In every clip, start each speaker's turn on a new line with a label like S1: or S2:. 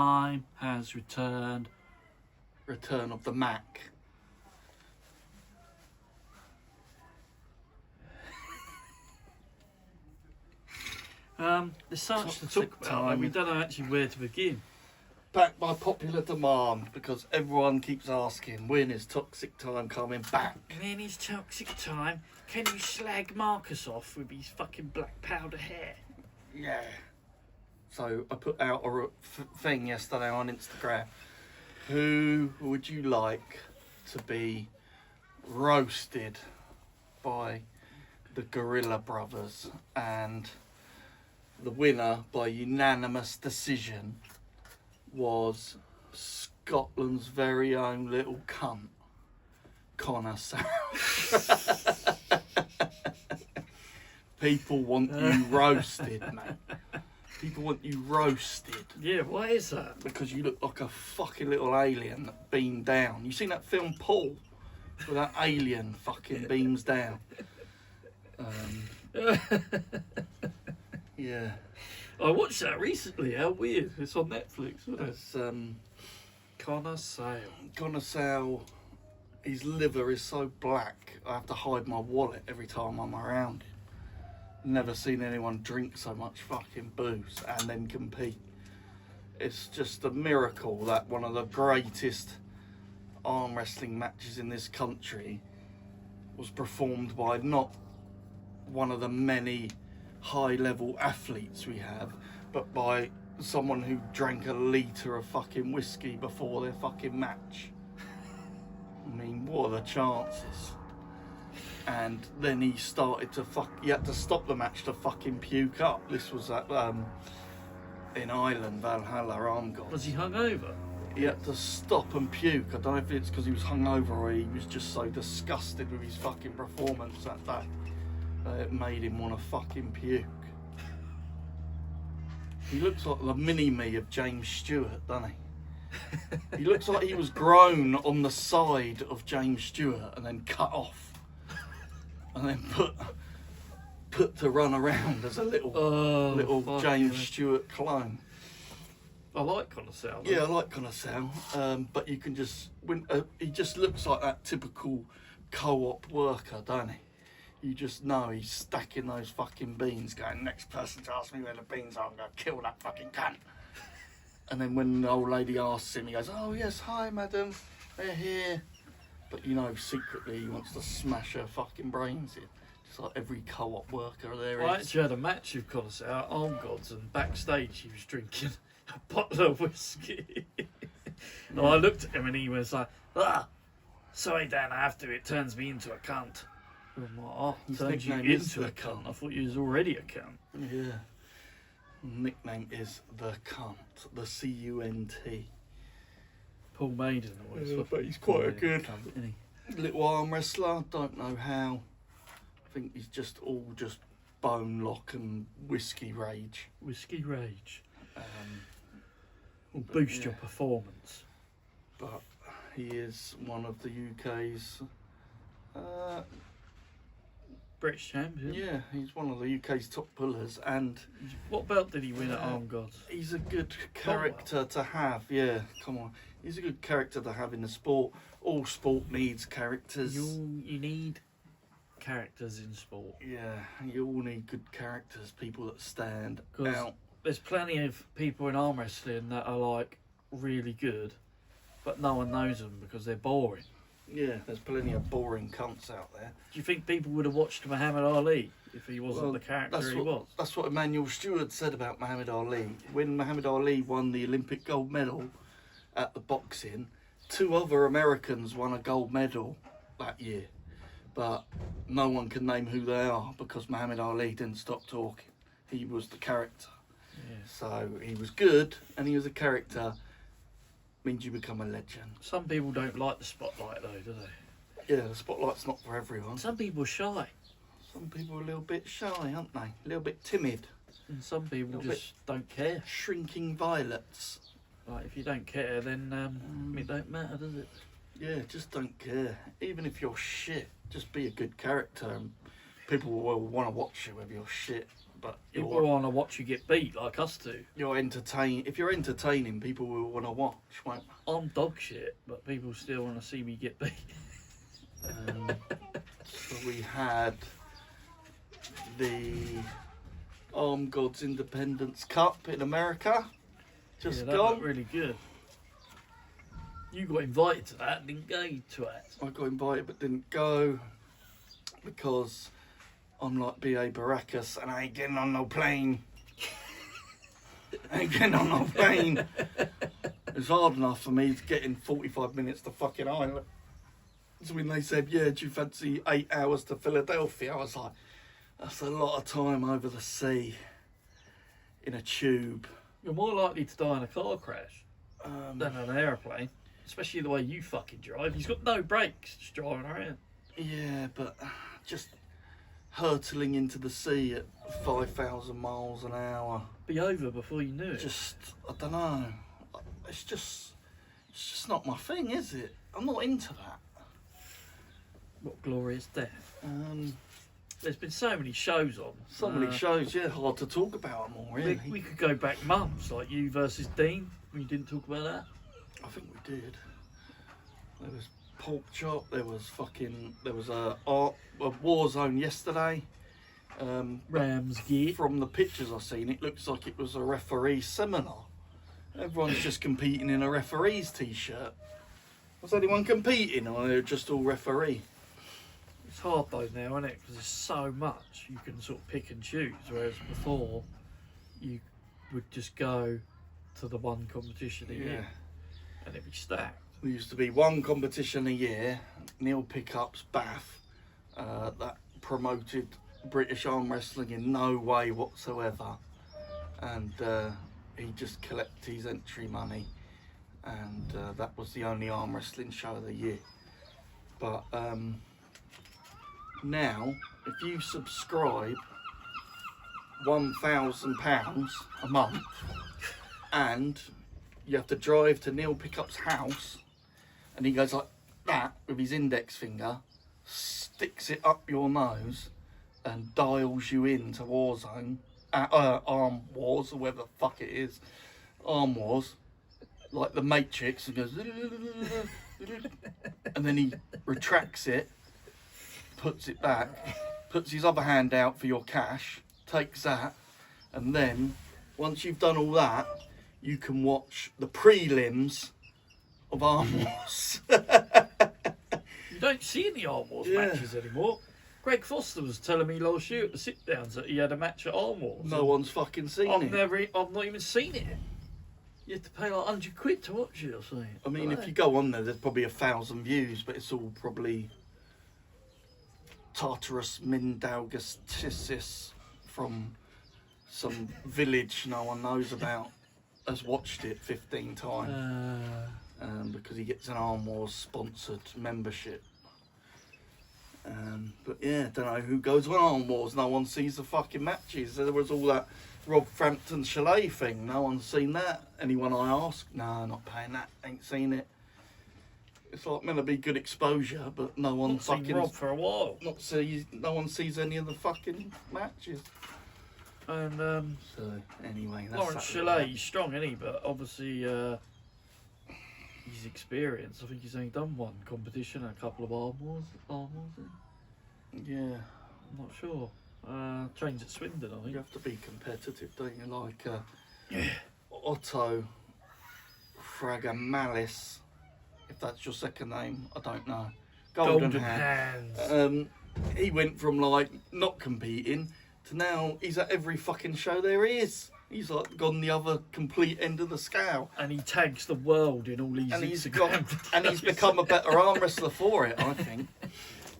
S1: Time has returned.
S2: Return of the Mac.
S1: There's so much to
S2: Toxic
S1: talk about, and we
S2: time.
S1: don't know actually where to begin.
S2: Back by popular demand, because everyone keeps asking, when is Toxic Time coming back?
S1: When is Toxic Time? Can you slag Marcus off with his fucking black powder hair?
S2: Yeah. So I put out a thing yesterday on Instagram. Who would you like to be roasted by the Gorilla Brothers? And the winner by unanimous decision was Scotland's very own little cunt, Connor Sal. People want you roasted, mate. People want you roasted.
S1: Yeah, why is that?
S2: Because you look like a fucking little alien that beamed down. You seen that film Paul? Where that alien fucking beams down. Yeah.
S1: I watched that recently. How weird. It's on Netflix, isn't it?
S2: It's
S1: Connor Sale.
S2: Connor Sal, his liver is so black, I have to hide my wallet every time I'm around him. Never seen anyone drink so much fucking booze and then compete. It's just a miracle that one of the greatest arm wrestling matches in this country was performed by not one of the many high level athletes we have, but by someone who drank a litre of fucking whiskey before their fucking match. I mean, what are the chances? And then he started to he had to stop the match to fucking puke up. This was at in Ireland, Valhalla Arm God.
S1: Was he hungover?
S2: He had to stop and puke. I don't know if it's because he was hungover or he was just so disgusted with his fucking performance that day. It made him want to fucking puke. He looks like the mini-me of James Stewart, doesn't he? He looks like he was grown on the side of James Stewart and then cut off. And then put to run around as a little James Stewart clone.
S1: I like Connor Sale.
S2: Yeah, I like Connor Sal, but you can just he just looks like that typical co-op worker, don't he? You just know he's stacking those fucking beans, going, next person to ask me where the beans are, I'm going to kill that fucking cunt. And then when the old lady asks him, he goes, oh yes, hi madam, they're here. But you know, secretly he wants to smash her fucking brains in. Just like every co-op worker there
S1: I
S2: is.
S1: actually had a match with Connor Sale at Arm Gods, and backstage he was drinking a bottle of whiskey. And I looked at him and he was like, sorry Dan, I have to, it turns me into a cunt. I'm like, oh,
S2: His
S1: turns you
S2: nickname is
S1: into
S2: the
S1: a cunt.
S2: cunt.
S1: I thought you was already a cunt.
S2: Yeah. Nickname is the cunt, the C-U-N-T.
S1: Paul Maiden always.
S2: But he's quite a good
S1: cunt, isn't he?
S2: little arm wrestler. Don't know how. I think he's just all bone lock and whiskey rage.
S1: Whiskey rage. Will boost your performance.
S2: But he is one of the UK's.
S1: British champion.
S2: Yeah, he's one of the UK's top pullers, and
S1: What belt did he win at Arm Gods?
S2: he's a good character to have. Yeah, come on, he's a good character to have in the sport. All sport needs characters.
S1: You need characters in sport.
S2: Yeah, you all need good characters, people that stand
S1: 'Cause
S2: out.
S1: there's plenty of people in arm wrestling that are like really good, but no one knows them because they're boring.
S2: Yeah, there's plenty of boring cunts out there.
S1: Do you think people would have watched Muhammad Ali if he wasn't the character he was?
S2: That's what Emmanuel Stewart said about Muhammad Ali. When Muhammad Ali won the Olympic gold medal at the boxing, 2 other Americans won a gold medal that year. But no one can name who they are because Muhammad Ali didn't stop talking. He was the character.
S1: Yeah.
S2: So he was good and he was a character. Means you become a legend.
S1: Some people don't like the spotlight though, do they?
S2: Yeah, the spotlight's not for everyone.
S1: Some people are shy,
S2: Some people are a little bit shy, aren't they? A little bit timid.
S1: and some people
S2: Little
S1: just don't care.
S2: Shrinking violets.
S1: Like if you don't care, then it don't matter, does it?
S2: Yeah, just don't care. Even if you're shit, just be a good character and people will want to watch you whether you're shit. but
S1: People want to watch you get beat like us do.
S2: you're entertain. If you're entertaining, people will want to watch, won't
S1: I'm dog shit, but people still want to see me get beat.
S2: So we had the Armed Gods Independence Cup in America. Just
S1: Yeah, that
S2: gone.
S1: looked really good. You got invited to that, didn't go, you twat?
S2: I got invited but didn't go because I'm like B.A. Baracus and I ain't getting on no plane. I ain't getting on no plane. It's hard enough for me to get in 45 minutes to fucking Ireland. So when they said, yeah, do you fancy 8 hours to Philadelphia? I was like, that's a lot of time over the sea in a tube.
S1: You're more likely to die in a car crash than an aeroplane. Especially the way you fucking drive. He's got no brakes just driving around.
S2: Yeah, but just hurtling into the sea at 5,000 miles an hour.
S1: Be over before you knew it.
S2: Just, I don't know. It's just not my thing, is it? I'm not into that.
S1: What glorious death.
S2: Um,
S1: There's been so many shows on.
S2: so many shows, yeah, hard to talk about them all, really.
S1: We could go back months, like you versus Dean. We didn't talk about that.
S2: I think we did. There was Pork Chop, there was a war zone yesterday.
S1: Ramsgate.
S2: From the pictures I've seen, it looks like it was a referee seminar. Everyone's just competing in a referee's t-shirt. Was anyone competing, or they're just all referee?
S1: It's hard though now, isn't it? Because there's so much you can sort of pick and choose. Whereas before, you would just go to the one competition a year and it'd be stacked.
S2: There used to be one competition a year. Neil Pickup's Bath, that promoted British arm wrestling in no way whatsoever, and he just collected his entry money, and that was the only arm wrestling show of the year. But now, if you subscribe £1,000 a month, and you have to drive to Neil Pickup's house, and he goes like that with his index finger, sticks it up your nose, and dials you into Warzone, Arm Wars, or whatever the fuck it is, Arm Wars, like the Matrix, and goes, and then he retracts it, puts it back, puts his other hand out for your cash, takes that, and then once you've done all that, you can watch the prelims of Arm Wars.
S1: You don't see any Arm Wars matches anymore. Greg Foster was telling me last year at the sit-downs that he had a match at Arm Wars.
S2: No one's fucking seen it.
S1: I've not even seen it. You have to pay like £100 to watch it or something.
S2: I mean, if you go on there's probably 1,000 views, but it's all probably Tartarus Mindaugastisis from some village no one knows about has watched it 15 times because he gets an Arm Wars sponsored membership. But yeah, don't know who goes on Arm Wars. No one sees the fucking matches. There was all that Rob Frampton Chalet thing. No one's seen that. Anyone I ask? No, not paying that. Ain't seen it. It's like meant to be good exposure, but no one
S1: Not seen
S2: fucking
S1: Rob for a while.
S2: no one sees any of the fucking matches.
S1: And
S2: So anyway, that's
S1: Lawrence
S2: that
S1: Chalet, he's strong, isn't he? But obviously, he's experienced. I think he's only done one competition and a couple of Arm Wars.
S2: Yeah,
S1: I'm not sure. Trains at Swindon, I
S2: you
S1: think.
S2: have to be competitive, don't you? Like Otto Fragamalis, if that's your second name, I don't know. Golden Hand. He went from like not competing to now he's at every fucking show there is. He's like gone the other complete end of the scale.
S1: And he tags the world in all these Instagram videos.
S2: And he's become a better arm wrestler for it, I think.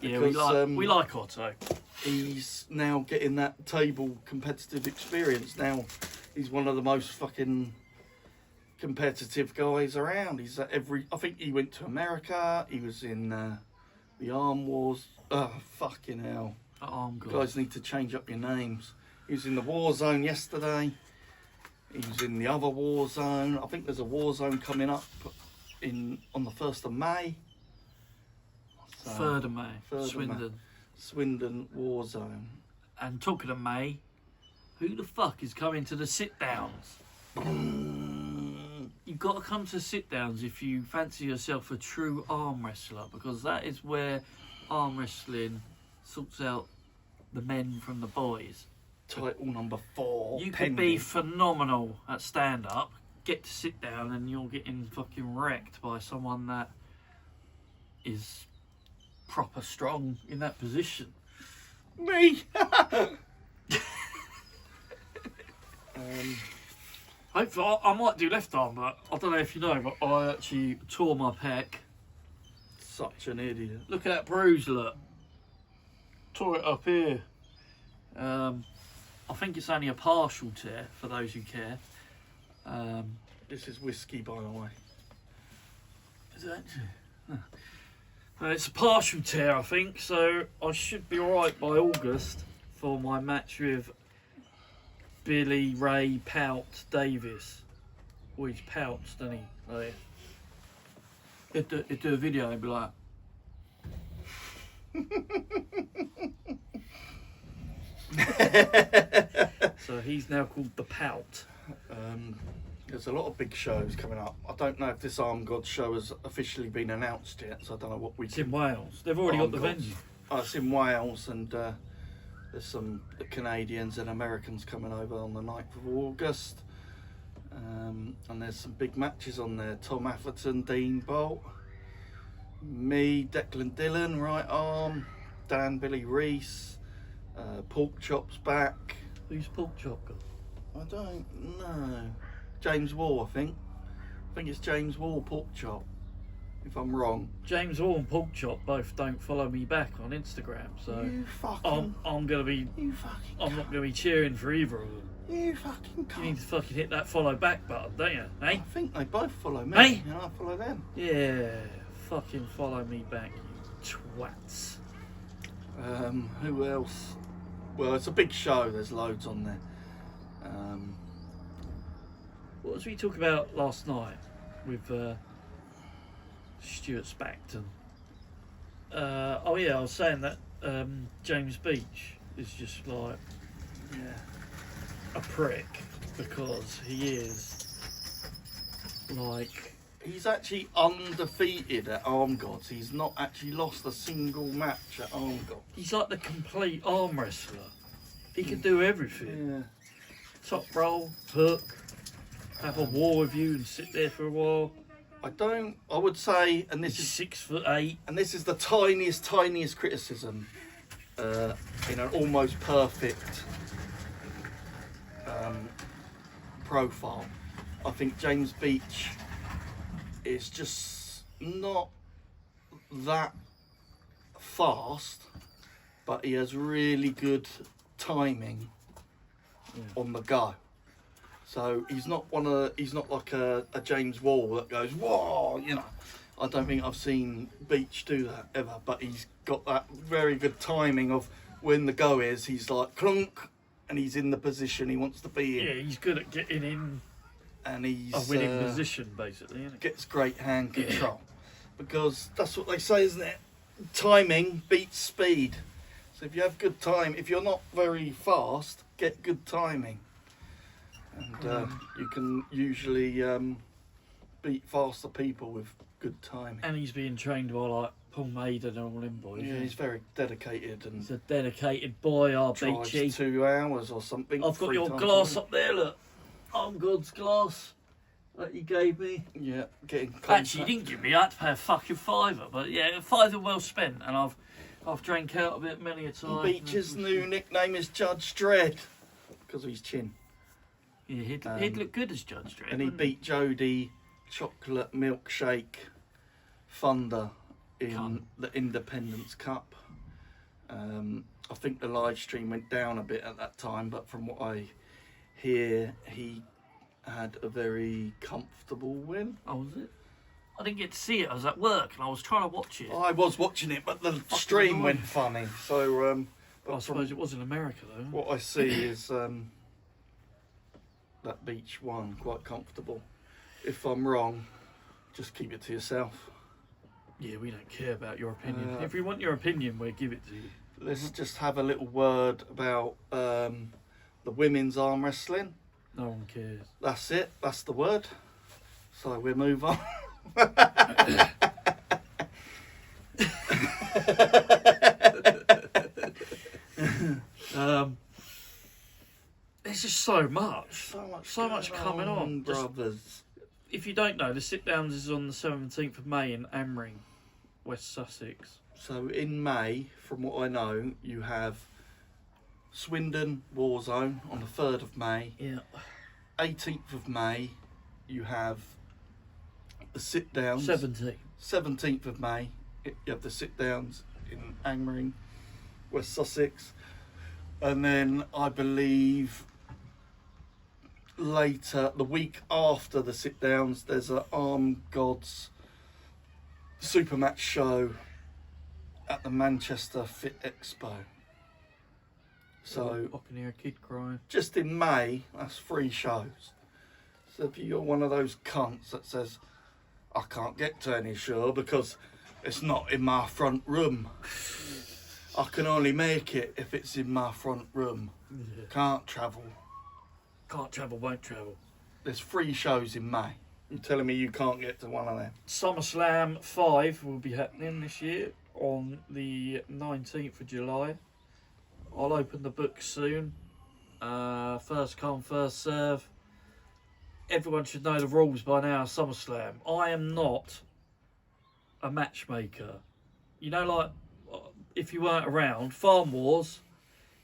S1: Yeah,
S2: Because,
S1: we like Otto.
S2: He's now getting that table competitive experience. Now he's one of the most fucking competitive guys around. He's at every. I think he went to America. He was in the Arm Wars. Oh fucking hell!
S1: Arm
S2: You guys need to change up your names. He was in the War Zone yesterday. He was in the other War Zone. I think there's a War Zone coming up on the 1st of May.
S1: 3rd of May, Swindon.
S2: Swindon War Zone.
S1: And talking of May, Who the fuck is coming to the sit-downs? You've got to come to sit-downs if you fancy yourself a true arm wrestler, because that is where arm wrestling sorts out the men from the boys.
S2: Title number 4.
S1: You
S2: pending.
S1: could be phenomenal at stand-up, get to sit down and you're getting fucking wrecked by someone that is proper strong in that position.
S2: Me.
S1: Hopefully, I might do left arm, but I don't know if you know, but I actually tore my pec.
S2: Such an idiot.
S1: Look at that bruise, look. Tore it up here. I think it's only a partial tear, for those who care.
S2: This is whiskey, by the way.
S1: Is it actually? It's a partial tear, I think, so I should be alright by August for my match with Billy Ray Pout Davis. Well, he's pouts, doesn't he? Like, he'd do a video and be like... So he's now called the Pout.
S2: There's a lot of big shows coming up. I don't know if this Arm God show has officially been announced yet, so I don't know what we
S1: It's in Wales. They've already got the
S2: Gods.
S1: venue.
S2: Oh, it's in Wales, and there's some Canadians and Americans coming over on the 9th of August. And there's some big matches on there. Tom Atherton, Dean Bolt, me, Declan Dillon, right arm, Dan Billy Reese, Pork Chop's back.
S1: Who's Pork Chop got?
S2: I don't know. James Wall, I think. I think it's James Wall, Pork Chop, if I'm wrong.
S1: James Wall and Pork Chop both don't follow me back on Instagram, so
S2: You fucking...
S1: I'm gonna be.
S2: You fucking...
S1: I'm not gonna be cheering for either of them.
S2: You fucking
S1: You need
S2: cunt.
S1: to fucking hit that follow back button, don't you?
S2: I
S1: Eh?
S2: think they both follow me,
S1: Hey?
S2: and I follow them.
S1: Yeah, fucking follow me back, you twats.
S2: Who else? Well, it's a big show. There's loads on there.
S1: What was we talking about last night with Stuart Spackton? Oh yeah, I was saying that James Beach is just like
S2: Yeah.
S1: a prick because he is like
S2: He's actually undefeated at Arm Gods. He's not actually lost a single match at Arm Gods.
S1: he's like the complete arm wrestler. He can do everything.
S2: Yeah.
S1: Top roll, hook, have a war with you and sit there for a while.
S2: I would say, and this
S1: He's
S2: is
S1: 6'8".
S2: and this is the tiniest criticism in an almost perfect profile. I think James Beach is just not that fast, but he has really good timing on the go. So he's not like a James Wall that goes, whoa, you know. I don't think I've seen Beach do that ever, but he's got that very good timing of when the go is, he's like clunk, and he's in the position he wants to be in.
S1: Yeah, he's good at getting in
S2: And he's
S1: a winning position, basically, isn't he?
S2: gets great hand control. Because that's what they say, isn't it? Timing beats speed. So if you have good time, if you're not very fast, get good timing. And you can usually beat faster people with good timing.
S1: And he's being trained by like Paul Maiden and all them boys.
S2: Yeah,
S1: isn't
S2: he's
S1: he?
S2: very dedicated and
S1: He's a dedicated boy, our
S2: drives
S1: Beachy.
S2: 2 hours or something.
S1: I've got
S2: 3
S1: your
S2: times
S1: glass
S2: a
S1: up there, look. I'm God's glass that you gave me.
S2: week. Yeah, getting contact.
S1: Actually, you didn't give me. I had to pay a fucking £5, but yeah, £5 well spent, and I've drank out of it many a time.
S2: Beach's new nickname is Judge Dredd because of his chin.
S1: Yeah, he'd look good as Judge Dredd.
S2: And he
S1: wouldn't
S2: beat Jody Chocolate Milkshake Thunder in
S1: Cunt.
S2: the Independence Cup. I think the live stream went down a bit at that time, but from what I hear, he had a very comfortable win.
S1: Oh, was it? I didn't get to see it. I was at work and I was trying to watch it.
S2: I was watching it, but the stream went funny. So,
S1: I
S2: but
S1: suppose it was in America, though.
S2: what I see is that Beach won quite comfortable. If I'm wrong, just keep it to yourself.
S1: Yeah, we don't care about your opinion. If we want your opinion, we'll give it to you.
S2: Let's just have a little word about the women's arm wrestling.
S1: No one cares.
S2: That's it. That's the word. So we move on.
S1: There's just so much. So much
S2: going
S1: coming on.
S2: brothers.
S1: If you don't know, the sit downs is on the 17th of May in Amring, West Sussex.
S2: So in May, from what I know, you have Swindon Warzone on the 3rd of May.
S1: Yeah.
S2: 18th of May, you have the sit downs. 17th of May, you have the sit downs in Angmering, West Sussex. And then I believe later, the week after the sit downs, there's an Armed Gods super match show at the Manchester Fit Expo. So
S1: I can hear a kid crying.
S2: just in May, that's 3 shows. So if you're one of those cunts that says, I can't get to any show because it's not in my front room. I can only make it if it's in my front room.
S1: Yeah.
S2: Can't travel.
S1: Can't travel, won't travel.
S2: There's 3 shows in May. You're telling me you can't get to one of them?
S1: SummerSlam 5 will be happening this year on the 19th of July. I'll open the book soon. First come, first serve. Everyone should know the rules by now. SummerSlam. I am not a matchmaker. You know, like if you weren't around, Farm Wars,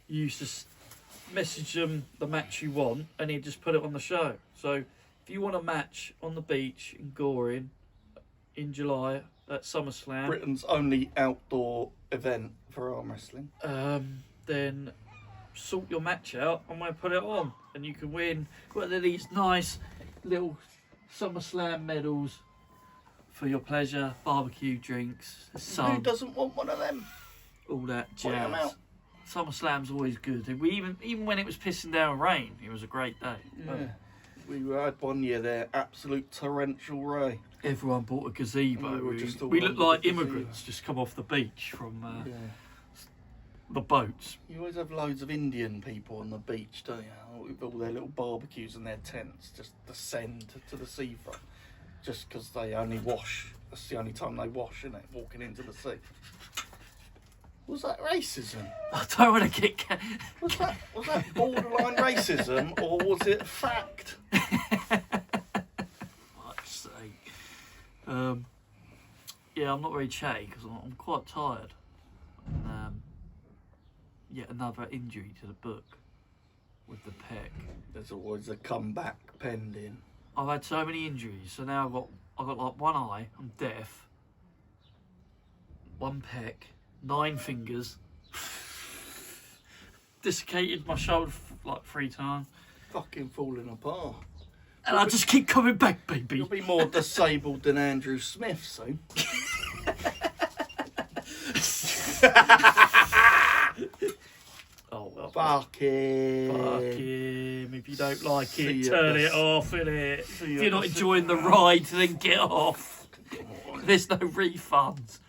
S1: you used to message them the match you want, and he'd just put it on the show. So if you want a match on the beach in Goring in July at SummerSlam,
S2: Britain's only outdoor event for arm wrestling.
S1: then sort your match out and we'll put it on, and you can win one of these nice little SummerSlam medals for your pleasure, barbecue drinks,
S2: Who
S1: sun,
S2: doesn't want one of them?
S1: all that
S2: Point 'em
S1: jazz.
S2: out.
S1: SummerSlam's always good. We even when it was pissing down rain, it was a great day.
S2: Yeah. We had one year there, absolute torrential rain.
S1: Everyone bought a gazebo.
S2: We were just all
S1: We looked
S2: under
S1: like
S2: the gazebo.
S1: immigrants just come off the beach from
S2: Yeah.
S1: the boats.
S2: You always have loads of Indian people on the beach, don't you? With all their little barbecues and their tents, just descend to the seafront. Just because they only wash. That's the only time they wash, isn't it? Walking into the sea. Was that racism?
S1: I don't want to get...
S2: Was that borderline racism, or was it fact?
S1: Fuck's sake. Yeah, I'm not very chatty because I'm quite tired. And, yet another injury to the book with the pec.
S2: There's always a comeback pending.
S1: I've had so many injuries, so now I've got like one eye, I'm deaf, one pec, 9 fingers, dislocated my shoulder like 3 times,
S2: Fucking falling apart.
S1: and I just keep coming back, baby.
S2: You'll be more disabled than Andrew Smith soon.
S1: Oh well.
S2: Fuck him.
S1: Fuck him. If you don't like
S2: See
S1: it,
S2: you
S1: turn
S2: at
S1: it
S2: the-
S1: off, innit?
S2: See
S1: If
S2: you
S1: you're
S2: at
S1: not
S2: the-
S1: enjoying the ride, then get off. There's no refunds.